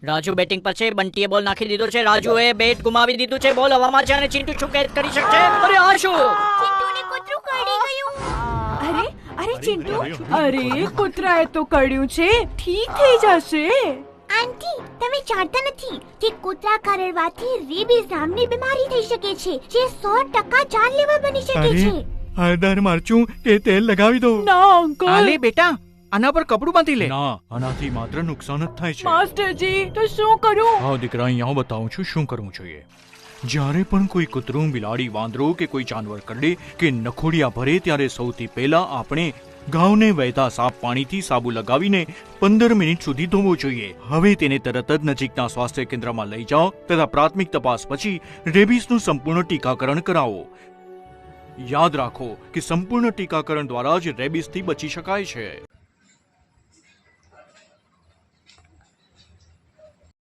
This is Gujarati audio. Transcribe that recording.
રાજુ બેટિંગ પર છે. બંટીએ બોલ નાખી દીધો છે. રાજુએ બેટ ગુમાવી દીધું છે. બોલ હવામાં છે અને ચિંટુ શું કરી શકશે? અરે આ શું? ચિંટુને કૂતરું કરડી ગયું. અરે ચિંટુ, અરે કૂતરાએ તો કરડ્યું છે, ઠીક થઈ જશે. આંટી, તમે જાણતા નથી કે કૂતરા કરડવાથી રેબીઝ નામની બીમારી થઈ શકે છે, જે 100% જાનલેવા બની શકે છે. હળદર મરચું કે તેલ લગાવી દો. ના અંકલ. આલે બેટા, આના પર કપડું બાંધી લે. ના, આનાથી માત્ર નુકસાન જ થાય છે. માસ્ટરજી, તો શું કરું? હા દીકરા, અહીંયા બતાવું છું શું કરવું જોઈએ. જ્યારે પણ કોઈ કૂતરું, બિલાડી, વાંદરો કે કોઈ જાનવર કરડે કે નખોડિયા ભરે ત્યારે સૌથી પહેલા આપણે ઘાવને વહેતા સાફ પાણીથી સાબુ લગાવીને 15 મિનિટ સુધી ધોવો જોઈએ. હવે તેને તરત જ નજીકના સ્વાસ્થ્ય કેન્દ્રમાં લઈ જાઓ તથા પ્રાથમિક તપાસ પછી રેબીઝનું સંપૂર્ણ ટીકાકરણ કરાવો. યાદ રાખો કે સંપૂર્ણ ટીકાકરણ દ્વારા જ રેબીઝથી બચી શકાય છે.